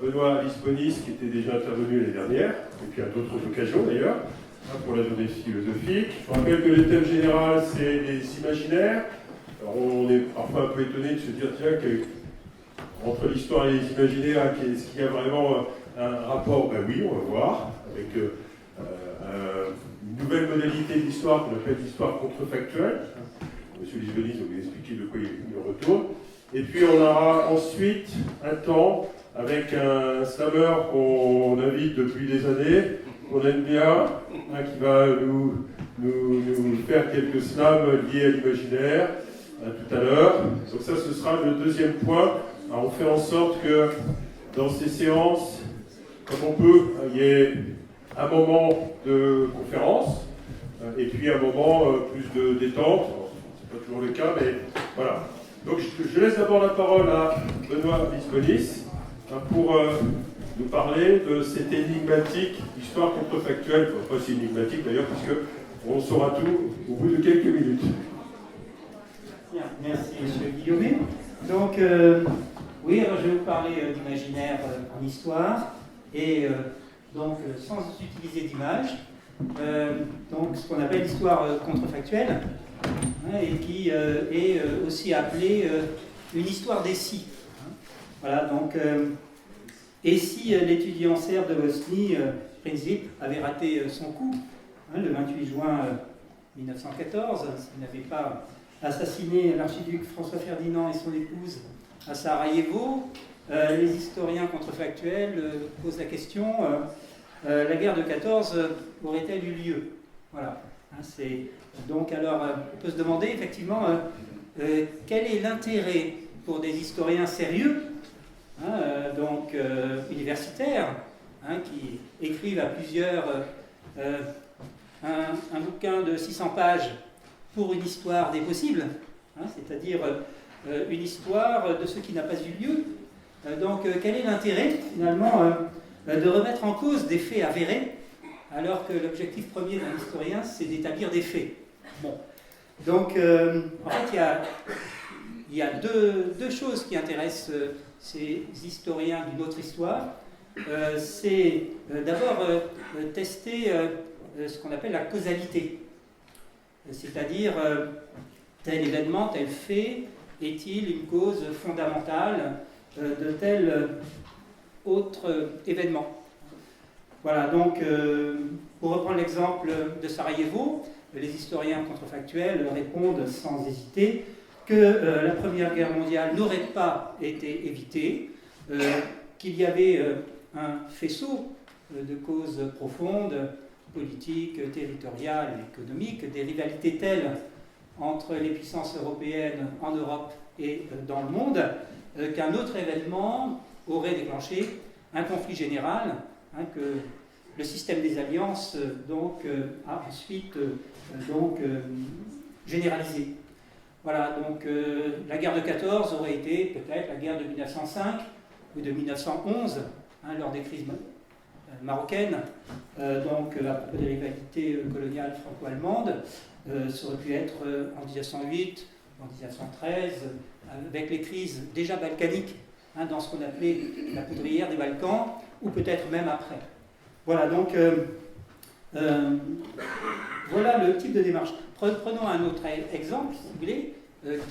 Benoît Lisbonis, qui était déjà intervenu l'année dernière, et puis à d'autres occasions d'ailleurs, pour la jeunesse philosophique. Je rappelle que le thème général, c'est les imaginaires. Alors on est parfois un peu étonné de se dire, tiens, entre l'histoire et les imaginaires, est-ce qu'il y a vraiment un rapport? Ben oui, on va voir, avec une nouvelle modalité de l'histoire qu'on appelle l'histoire contrefactuelle. Monsieur Lisbonis va vous expliquer de quoi il retourne. Et puis on aura ensuite un temps avec un slammer qu'on invite depuis des années, qu'on aime bien, qui va nous faire quelques slams liés à l'imaginaire tout à l'heure. Donc ça, ce sera le deuxième point. Alors on fait en sorte que dans ces séances, comme on peut, il y ait un moment de conférence et puis un moment plus de détente. C'est pas toujours le cas, mais voilà. Donc je laisse d'abord la parole à Benoît Lisbonis pour nous parler de cette énigmatique histoire contrefactuelle, enfin, pas si énigmatique d'ailleurs, puisque on saura tout au bout de quelques minutes. Bien, merci M. Guillaumet. Donc, oui, alors je vais vous parler d'imaginaire en histoire, et donc sans utiliser d'image, donc ce qu'on appelle l'histoire contrefactuelle, et qui est aussi appelée une histoire des si. Voilà, donc, et si l'étudiant serbe de Bosnie, Princip, avait raté son coup, le 28 juin 1914, s'il n'avait pas assassiné l'archiduc François-Ferdinand et son épouse à Sarajevo, les historiens contrefactuels posent la question, la guerre de 14 aurait-elle eu lieu? Voilà. Donc alors, on peut se demander effectivement quel est l'intérêt pour des historiens sérieux, donc universitaires, qui écrivent à plusieurs un bouquin de 600 pages pour une histoire des possibles, c'est-à-dire une histoire de ce qui n'a pas eu lieu. Donc quel est l'intérêt finalement de remettre en cause des faits avérés, alors que l'objectif premier d'un historien, c'est d'établir des faits. Bon. Donc, en fait, il y a deux choses qui intéressent ces historiens d'une autre histoire. C'est d'abord tester ce qu'on appelle la causalité. C'est-à-dire, tel événement, tel fait, est-il une cause fondamentale de tel autre événement? Voilà, donc, pour reprendre l'exemple de Sarajevo, les historiens contrefactuels répondent sans hésiter que la Première Guerre mondiale n'aurait pas été évitée, qu'il y avait un faisceau de causes profondes, politiques, territoriales, économiques, des rivalités telles entre les puissances européennes en Europe et dans le monde, qu'un autre événement aurait déclenché un conflit général, que le système des alliances a ensuite généralisé. Voilà, donc la guerre de 14 aurait été peut-être la guerre de 1905 ou de 1911, lors des crises marocaines, donc à propos des rivalités coloniales franco-allemandes. Ça aurait pu être en 1908, en 1913, avec les crises déjà balkaniques, dans ce qu'on appelait la poudrière des Balkans, ou peut-être même après. Voilà, donc, voilà le type de démarche. Prenons un autre exemple, si vous voulez,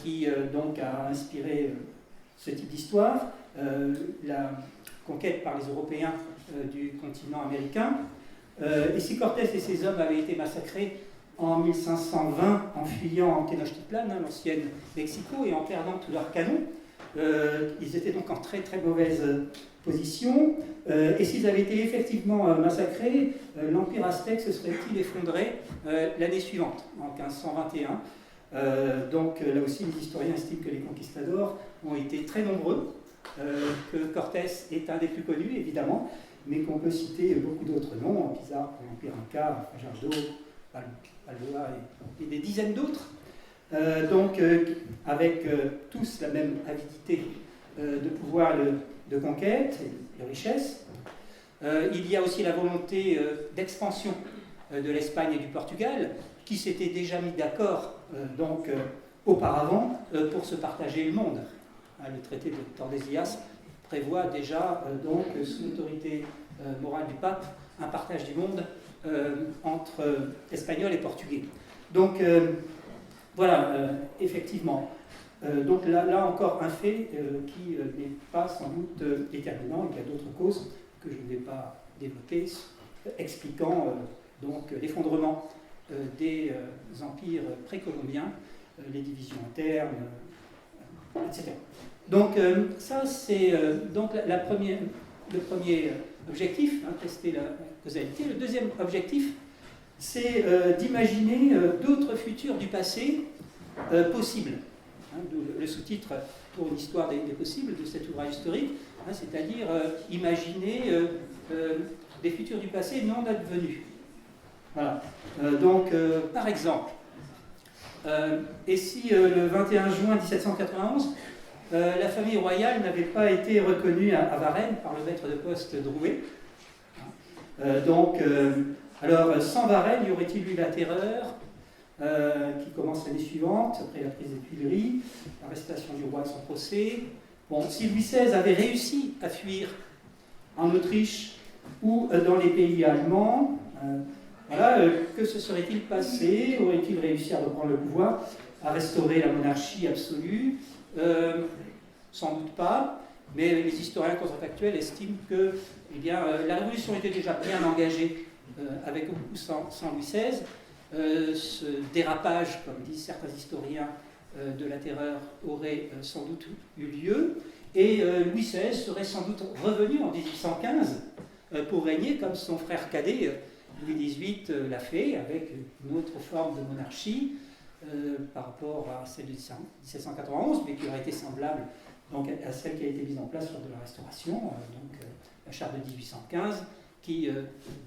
qui donc a inspiré ce type d'histoire, la conquête par les Européens du continent américain. Et si Cortés et ses hommes avaient été massacrés en 1520 en fuyant en Tenochtitlan, l'ancienne Mexico, et en perdant tous leurs canons, ils étaient donc en très très mauvaise position, et s'ils avaient été effectivement massacrés, l'Empire aztèque se serait-il effondré l'année suivante, en 1521. Donc là aussi, les historiens estiment que les conquistadors ont été très nombreux, que Cortés est un des plus connus, évidemment, mais qu'on peut citer beaucoup d'autres noms, Pizarro, l'Empire Inca, Fajardo, Balboa et des dizaines d'autres. Donc, avec tous la même avidité de pouvoir de conquête et de richesse. Il y a aussi la volonté d'expansion de l'Espagne et du Portugal, qui s'étaient déjà mis d'accord auparavant pour se partager le monde. Le traité de Tordesillas prévoit déjà, donc, sous l'autorité morale du pape, un partage du monde entre Espagnols et Portugais. Donc, voilà, effectivement. Donc là encore un fait qui n'est pas sans doute déterminant, il y a d'autres causes que je ne vais pas développer, expliquant donc l'effondrement des empires précolombiens, les divisions internes, etc. Donc ça c'est donc le premier objectif, tester la causalité. Le deuxième objectif, c'est d'imaginer d'autres futurs du passé possibles. D'où le sous-titre pour une histoire des possibles de cet ouvrage historique, c'est-à-dire imaginer des futurs du passé non advenus. Voilà. Donc, par exemple, et si le 21 juin 1791, la famille royale n'avait pas été reconnue à Varennes par le maître de poste Drouet, alors sans Varennes, y aurait-il eu la terreur qui commence l'année suivante, après la prise des Tuileries, l'arrestation du roi et son procès. Bon, si Louis XVI avait réussi à fuir en Autriche ou dans les pays allemands, voilà, que se serait-il passé? Aurait-il réussi à reprendre le pouvoir, à restaurer la monarchie absolue? Sans doute pas, mais les historiens contrefactuels estiment que la révolution était déjà bien engagée avec ou sans Louis XVI. Ce dérapage, comme disent certains historiens, de la terreur aurait sans doute eu lieu, et Louis XVI serait sans doute revenu en 1815 pour régner comme son frère cadet Louis XVIII l'a fait, avec une autre forme de monarchie par rapport à celle de 1791, mais qui aurait été semblable donc, à celle qui a été mise en place lors de la Restauration, la charte de 1815, qui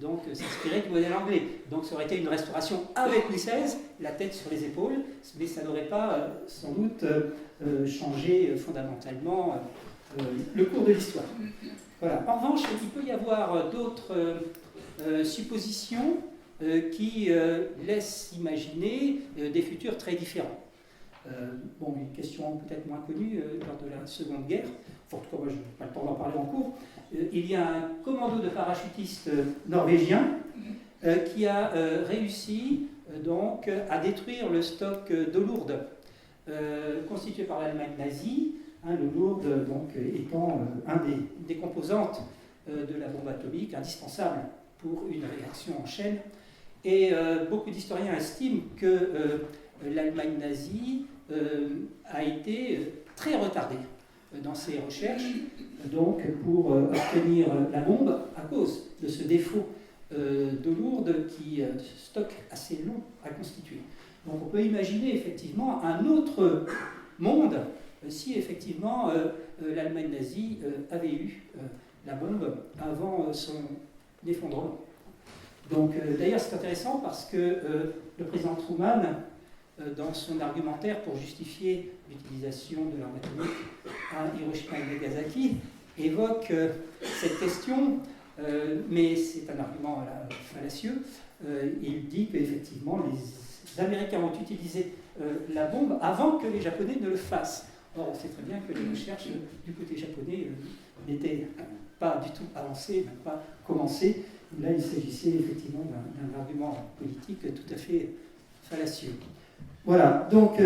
donc s'inspirait du modèle anglais. Donc ça aurait été une restauration avec Louis XVI, la tête sur les épaules, mais ça n'aurait pas sans doute changé fondamentalement le cours de l'histoire. Voilà. En revanche, il peut y avoir d'autres suppositions qui laissent imaginer des futurs très différents. Une question peut-être moins connue lors de la Seconde Guerre, en tout cas moi je n'ai pas le temps d'en parler en cours, il y a un commando de parachutistes norvégiens qui a réussi donc à détruire le stock d'eau lourde constitué par l'Allemagne nazie, l'eau lourde donc, étant des composantes de la bombe atomique indispensable pour une réaction en chaîne. Et beaucoup d'historiens estiment que l'Allemagne nazie a été très retardée dans ses recherches, donc pour obtenir la bombe à cause de ce défaut d'eau lourde qui stock assez long à constituer. Donc on peut imaginer effectivement un autre monde si effectivement l'Allemagne nazie avait eu la bombe avant son effondrement. Donc d'ailleurs c'est intéressant parce que le président Truman, dans son argumentaire pour justifier l'utilisation de l'arme atomique à Hiroshima et Nagasaki, évoque cette question, mais c'est un argument fallacieux. Il dit qu'effectivement les Américains ont utilisé la bombe avant que les Japonais ne le fassent. Or, on sait très bien que les recherches du côté japonais n'étaient pas du tout avancées, même pas commencées. Là, il s'agissait effectivement d'un argument politique tout à fait fallacieux. Voilà, donc,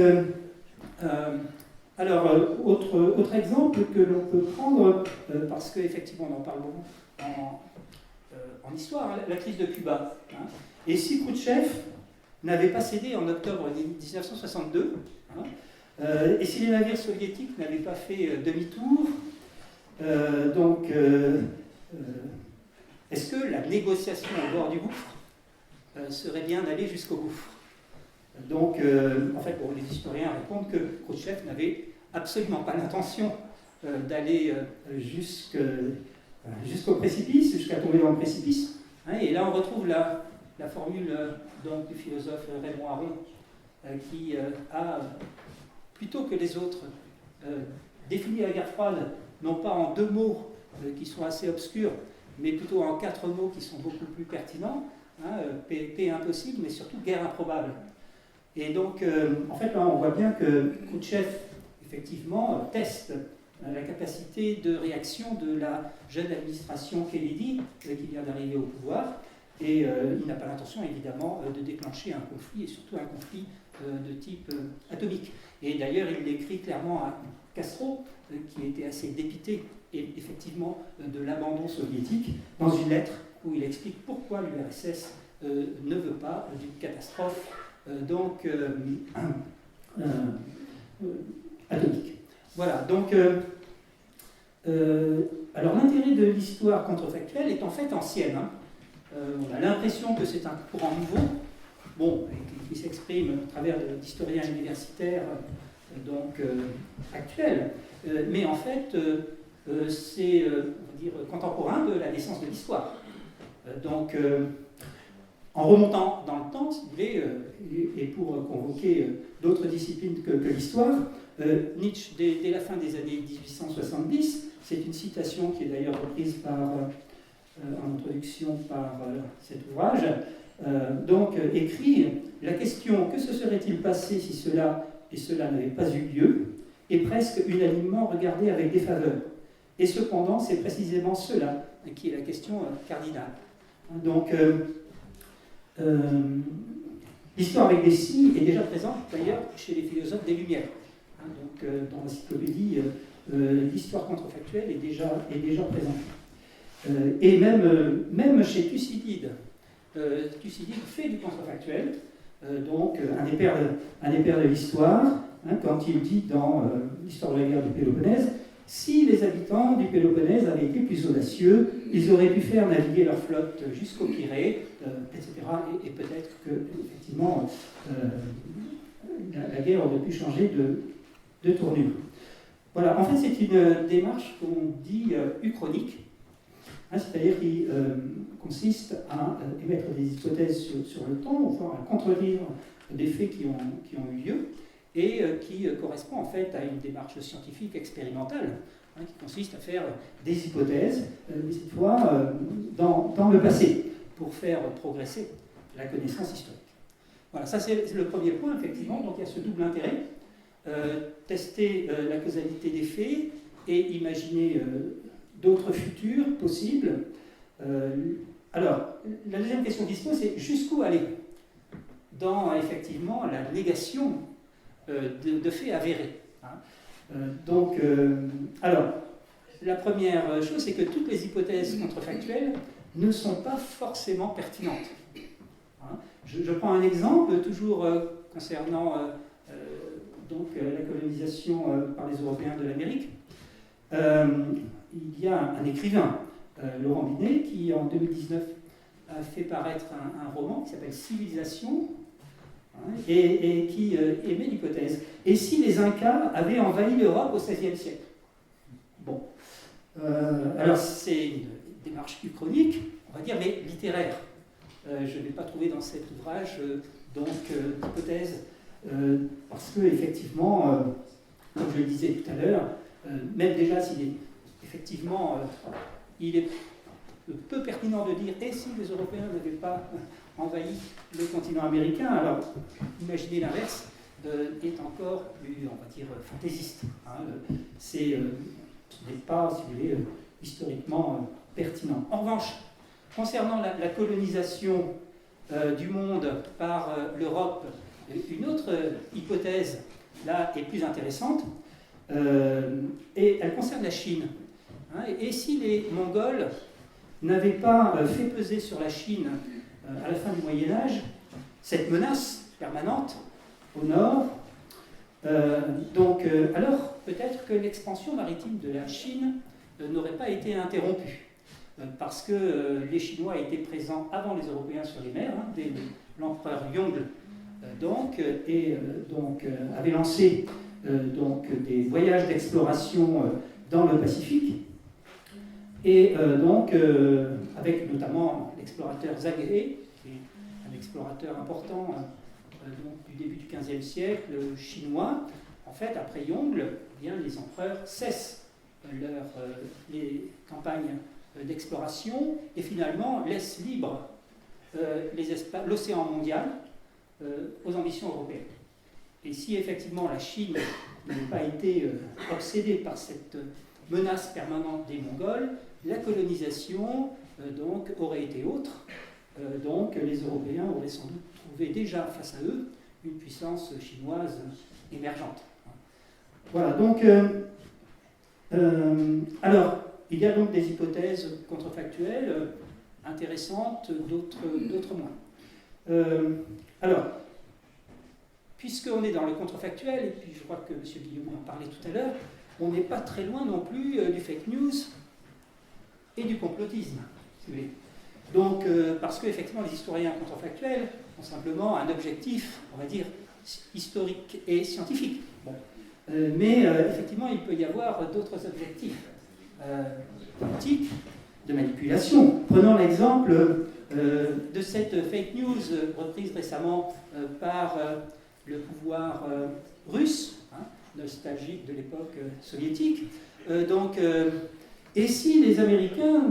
autre exemple que l'on peut prendre, parce qu'effectivement on en parle beaucoup en histoire, la crise de Cuba. Et si Khrouchtchev n'avait pas cédé en octobre 1962, et si les navires soviétiques n'avaient pas fait demi-tour, est-ce que la négociation au bord du gouffre serait bien allée jusqu'au gouffre? Donc, en fait, les historiens répondent que Khrouchtchev n'avait absolument pas l'intention d'aller jusqu'au précipice, jusqu'à tomber dans le précipice. Et là, on retrouve la formule donc, du philosophe Raymond Aron, qui a, plutôt que les autres, défini la guerre froide, non pas en 2 mots qui sont assez obscurs, mais plutôt en 4 mots qui sont beaucoup plus pertinents, paix impossible, mais surtout guerre improbable. Et donc, en fait, là, on voit bien que Khrouchtchev, effectivement, teste la capacité de réaction de la jeune administration Kennedy qui vient d'arriver au pouvoir. Et il n'a pas l'intention, évidemment, de déclencher un conflit, et surtout un conflit de type atomique. Et d'ailleurs, il l'écrit clairement à Castro, qui était assez dépité, et effectivement, de l'abandon soviétique, dans une lettre où il explique pourquoi l'URSS ne veut pas d'une catastrophe atomique. Voilà, donc, alors l'intérêt de l'histoire contrefactuelle est en fait ancienne. Hein. On a l'impression que c'est un courant nouveau, bon, qui s'exprime à travers d'historiens universitaires actuels, mais en fait, c'est, on va dire, contemporain de la naissance de l'histoire. En remontant dans le temps, si vous voulez, et pour convoquer d'autres disciplines que l'histoire, Nietzsche, dès la fin des années 1870, c'est une citation qui est d'ailleurs reprise en introduction par cet ouvrage, écrit « La question que se serait-il passé si cela et cela n'avait pas eu lieu est presque unanimement regardée avec défaveur. Et cependant, c'est précisément cela qui est la question cardinale. » Donc, l'histoire avec des si est déjà présente d'ailleurs chez les philosophes des Lumières. Dans l'encyclopédie, l'histoire contrefactuelle est déjà présente. Et même chez Thucydide, Thucydide fait du contrefactuel, un des pères de l'histoire, quand il dit dans l'histoire de la guerre du Péloponnèse, si les habitants du Péloponnèse avaient été plus audacieux, ils auraient pu faire naviguer leur flotte jusqu'au Pirée, etc. Et peut-être que, effectivement, la guerre aurait pu changer de tournure. Voilà, en fait, c'est une démarche qu'on dit uchronique, c'est-à-dire qui consiste à émettre des hypothèses sur le temps, voire à contredire des faits qui ont eu lieu, et qui correspond en fait à une démarche scientifique expérimentale, qui consiste à faire des hypothèses, mais cette fois dans le passé, pour faire progresser la connaissance historique. Voilà, ça c'est le premier point, effectivement, donc il y a ce double intérêt, tester la causalité des faits et imaginer d'autres futurs possibles. Alors, la deuxième question qui se pose, c'est jusqu'où aller dans, effectivement, la négation de faits avérés. Alors, la première chose, c'est que toutes les hypothèses contrefactuelles ne sont pas forcément pertinentes. Je prends un exemple, toujours concernant la colonisation par les Européens de l'Amérique. Il y a un écrivain, Laurent Binet, qui en 2019 a fait paraître un roman qui s'appelle Civilisation, et qui émet l'hypothèse. Et si les Incas avaient envahi l'Europe au XVIe siècle? Bon. Alors c'est une démarche uchronique, on va dire, mais littéraire. Je n'ai pas trouvé dans cet ouvrage d'hypothèse, parce que effectivement, comme je le disais tout à l'heure, même déjà il est peu pertinent de dire « et si les Européens n'avaient pas envahi le continent américain ?» Alors, imaginez l'inverse, est encore plus, on va dire, fantaisiste. Ce n'est pas, si vous voulez, historiquement pertinent. En revanche, concernant la colonisation du monde par l'Europe, une autre hypothèse, là, est plus intéressante, et elle concerne la Chine. Et si les Mongols n'avaient pas fait peser sur la Chine, à la fin du Moyen-Âge, cette menace permanente au nord, alors peut-être que l'expansion maritime de la Chine n'aurait pas été interrompue, parce que les Chinois étaient présents avant les Européens sur les mers, dès l'empereur Yongle, avait lancé des voyages d'exploration dans le Pacifique, et avec notamment l'explorateur Zhang He, qui est un explorateur important du début du XVe siècle, chinois. En fait, après Yongle, les empereurs cessent les campagnes d'exploration et finalement laissent libre l'océan mondial aux ambitions européennes. Et si effectivement la Chine n'avaient pas été obsédés par cette menace permanente des Mongols, la colonisation donc, aurait été autre. Donc les Européens auraient sans doute trouvé déjà face à eux une puissance chinoise émergente. Voilà, donc, alors, il y a donc des hypothèses contrefactuelles intéressantes, d'autres moins. Alors, puisqu'on est dans le contrefactuel, et puis je crois que M. Guillaume en parlait tout à l'heure, on n'est pas très loin non plus du fake news et du complotisme, si vous voulez. Donc, parce qu'effectivement, les historiens contrefactuels ont simplement un objectif, on va dire, historique et scientifique. Bon. Mais effectivement, il peut y avoir d'autres objectifs politiques, de manipulation. Prenons l'exemple de cette fake news reprise récemment par le pouvoir russe, hein, nostalgique de l'époque soviétique. Et si les Américains,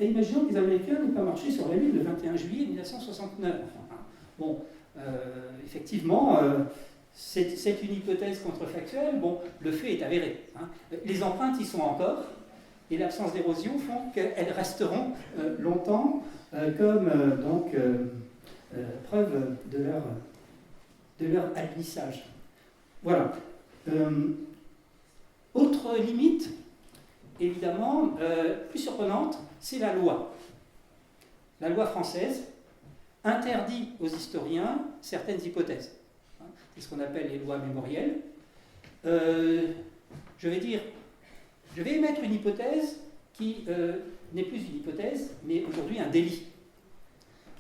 imaginons que les Américains n'aient pas marché sur la Lune le 21 juillet 1969. Bon, effectivement, c'est une hypothèse contrefactuelle. Bon, le fait est avéré. Hein. Les empreintes y sont encore, et l'absence d'érosion font qu'elles resteront longtemps comme preuve de leur alunissage. Voilà. Autre limite, évidemment, plus surprenante, c'est la loi. La loi française interdit aux historiens certaines hypothèses. C'est ce qu'on appelle les lois mémorielles. Je vais émettre une hypothèse qui n'est plus une hypothèse, mais aujourd'hui un délit.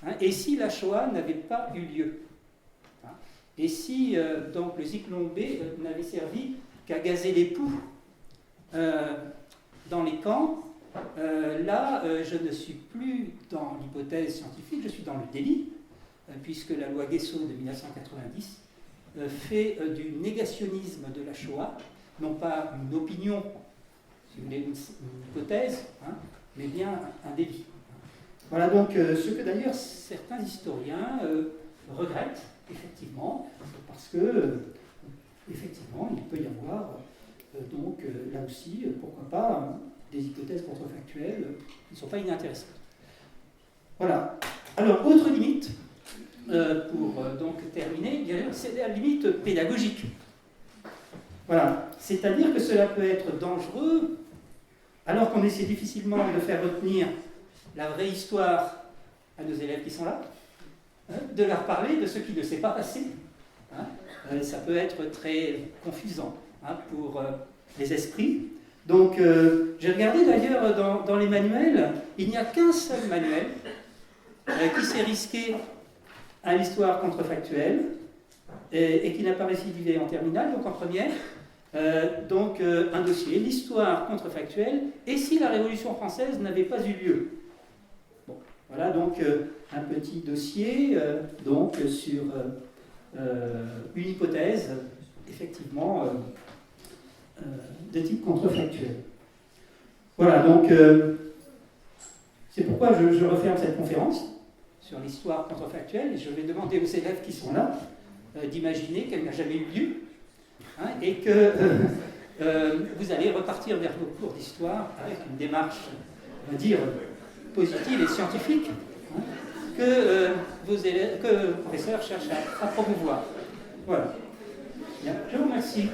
Hein, et si la Shoah n'avait pas eu lieu? Hein, et si donc le Zyklon B n'avait servi qu'à gazer les poux dans les camps, là, je ne suis plus dans l'hypothèse scientifique, je suis dans le délit, puisque la loi Guesso de 1990 fait du négationnisme de la Shoah, non pas une opinion, si vous voulez, une hypothèse, hein, mais bien un délit. Voilà donc ce que d'ailleurs certains historiens regrettent, effectivement, parce que, effectivement, il peut y avoir, donc là aussi, pourquoi pas, des hypothèses contrefactuelles qui ne sont pas inintéressantes. Voilà. Alors, autre limite, pour donc terminer, c'est la limite pédagogique. Voilà. C'est-à-dire que cela peut être dangereux, alors qu'on essaie difficilement de faire retenir la vraie histoire à nos élèves qui sont là, hein, de leur parler de ce qui ne s'est pas passé. Hein. Ça peut être très confusant, hein, pour les esprits. Donc, j'ai regardé d'ailleurs dans les manuels, il n'y a qu'un seul manuel qui s'est risqué à l'histoire contrefactuelle et qui n'a pas récidivé en terminale, donc en première. Un dossier, l'histoire contrefactuelle, et si la Révolution française n'avait pas eu lieu. Bon, voilà donc un petit dossier sur une hypothèse, effectivement, de type contrefactuel. Voilà, donc c'est pourquoi je referme cette conférence sur l'histoire contrefactuelle, et je vais demander aux élèves qui sont là d'imaginer qu'elle n'a jamais eu lieu, hein, et que vous allez repartir vers vos cours d'histoire avec une démarche, on va dire, positive et scientifique, hein, que vos professeurs cherchent à promouvoir. Voilà. Bien, je vous remercie.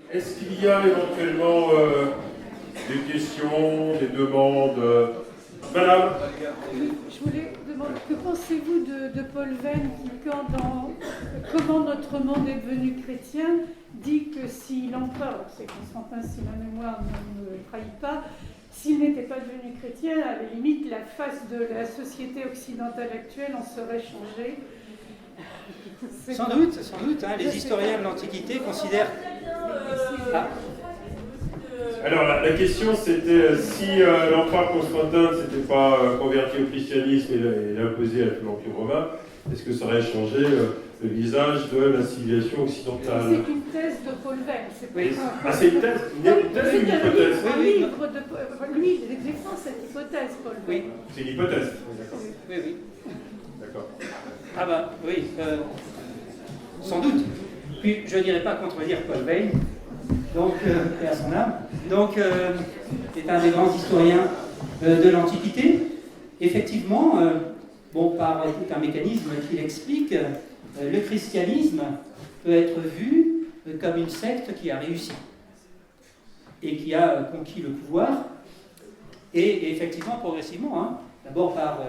Est-ce qu'il y a éventuellement des questions, des demandes? Madame? Oui, je voulais demander, que pensez-vous de Paul Venn qui, dans Comment notre monde est devenu chrétien, dit que si l'empereur, c'est Constantin si ma mémoire ne me trahit pas, s'il n'était pas devenu chrétien, à la limite, la face de la société occidentale actuelle en serait changée. Sans doute, hein, les historiens de l'Antiquité considèrent... Ah. Alors la question c'était si l'empereur Constantin ne s'était pas converti au christianisme et l'a imposé à tout l'Empire romain, est-ce que ça aurait changé le visage de la civilisation occidentale. C'est une thèse de Paul Venn. C'est Oui. Ah, c'est une thèse, une thèse ou une hypothèse? Un Oui, oui. livre de lui, il défend cette hypothèse, Paul Venn. Oui, C'est une hypothèse. D'accord. oui, oui. D'accord. Ah bah oui, sans doute. Puis je ne dirais pas contredire Paul Veil, donc, et à son âme. Donc, c'est un des grands historiens de l'Antiquité. Effectivement, bon, par tout un mécanisme qu'il explique, le christianisme peut être vu comme une secte qui a réussi et qui a conquis le pouvoir. Et effectivement, progressivement, hein, d'abord par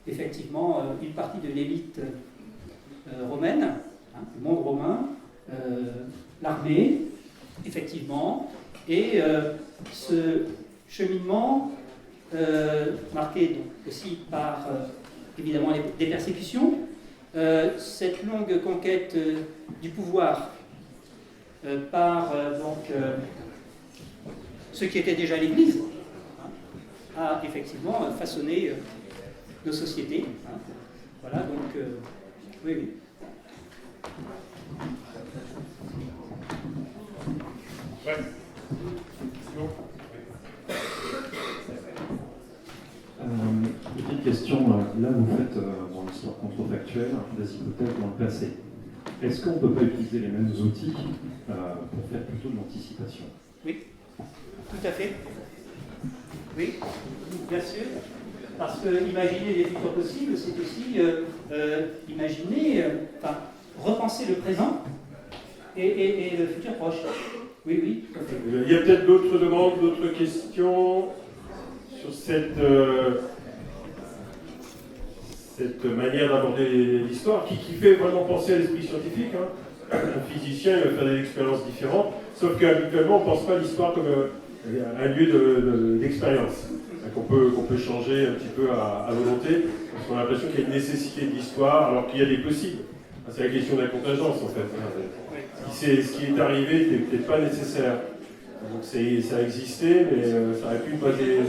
effectivement une partie de l'élite romaine, hein, du monde romain, l'armée, effectivement, et ce cheminement marqué donc, aussi par évidemment des persécutions, cette longue conquête du pouvoir par donc ce qui était déjà l'Église, hein, a effectivement façonné nos sociétés. Hein. Voilà, donc, oui, oui. Ouais. Petite question, là vous faites dans l'histoire contrefactuelle des hypothèses dans le passé. Est-ce qu'on ne peut pas utiliser les mêmes outils pour faire plutôt de l'anticipation? Oui, tout à fait. Oui, bien sûr. Parce que imaginer les futurs possibles, c'est aussi imaginer, enfin, repenser le présent et le futur proche. Oui, oui, tout à fait. Il y a peut-être d'autres demandes, d'autres questions sur cette manière d'aborder l'histoire qui fait vraiment penser à l'esprit scientifique. Hein. Un physicien il va faire des expériences différentes, sauf qu'habituellement on ne pense pas à l'histoire comme un lieu d'expérience. Qu'on peut changer un petit peu à volonté, parce qu'on a l'impression qu'il y a une nécessité de l'histoire alors qu'il y a des possibles. C'est la question de la contingence en fait. Ce qui est arrivé n'était peut-être pas nécessaire. Donc ça a existé, mais ça aurait pu ne pas être.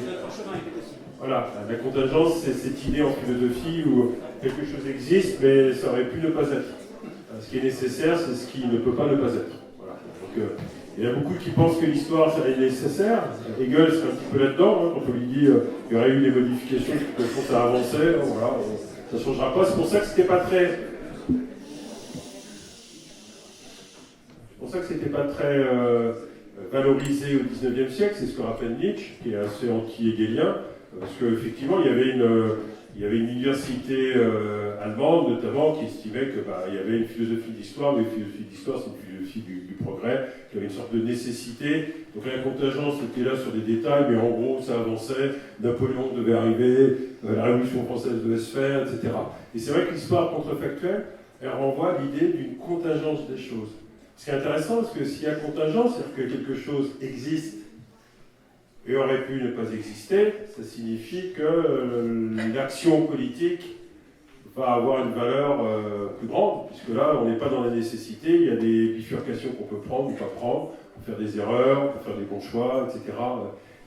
Voilà, la contingence, c'est cette idée en philosophie où quelque chose existe, mais ça aurait pu ne pas être. Ce qui est nécessaire, c'est ce qui ne peut pas ne pas être. Voilà. Donc, il y a beaucoup qui pensent que l'histoire, ça est nécessaire. Hegel serait un petit peu là-dedans, hein, quand on lui dit qu'il y aurait eu des modifications, de toute façon ça avançait, voilà, ça ne changera pas. C'est pour ça que c'était pas très. C'est pour ça que c'était pas très valorisé au XIXe siècle, c'est ce que rappelle Nietzsche, qui est assez anti-hegelien, parce qu'effectivement, il y avait une université allemande, notamment, qui estimait qu'il y avait une philosophie d'histoire, mais une philosophie d'histoire, c'est une philosophie du progrès, qui avait une sorte de nécessité. Donc la contingence était là sur des détails, mais en gros, ça avançait, Napoléon devait arriver, la Révolution française devait se faire, etc. Et c'est vrai que l'histoire contrefactuelle, elle renvoie à l'idée d'une contingence des choses. Ce qui est intéressant, parce que s'il y a contingence, c'est-à-dire que quelque chose existe et aurait pu ne pas exister, ça signifie que l'action politique va avoir une valeur plus grande, puisque là, on n'est pas dans la nécessité, il y a des bifurcations qu'on peut prendre ou pas prendre, on peut faire des erreurs, on peut faire des bons choix, etc.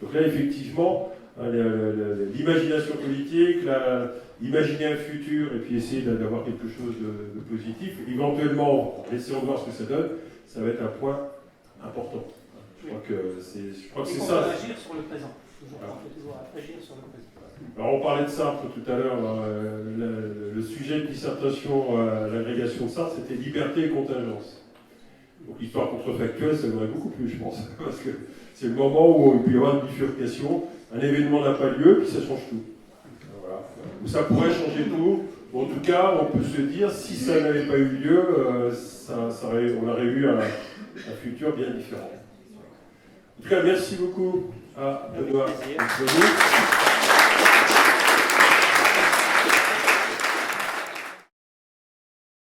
Donc là, effectivement, l'imagination politique, imaginer un futur et puis essayer d'avoir quelque chose de positif, éventuellement, en essayant de voir ce que ça donne, ça va être un point important. Je crois que c'est ça. On peut agir sur le présent. Voilà. On peut toujours agir sur le présent. Alors on parlait de Sartre tout à l'heure, le sujet de dissertation à l'agrégation de Sartre, c'était liberté et contingence. Donc l'histoire contrefactuelle, ça m'aurait beaucoup plu, je pense, parce que c'est le moment où il peut y avoir une bifurcation, un événement n'a pas lieu, puis ça change tout. Voilà. Ou ça pourrait changer tout. En tout cas, on peut se dire, si ça n'avait pas eu lieu, on aurait eu un futur bien différent. En tout cas, merci beaucoup à Benoît.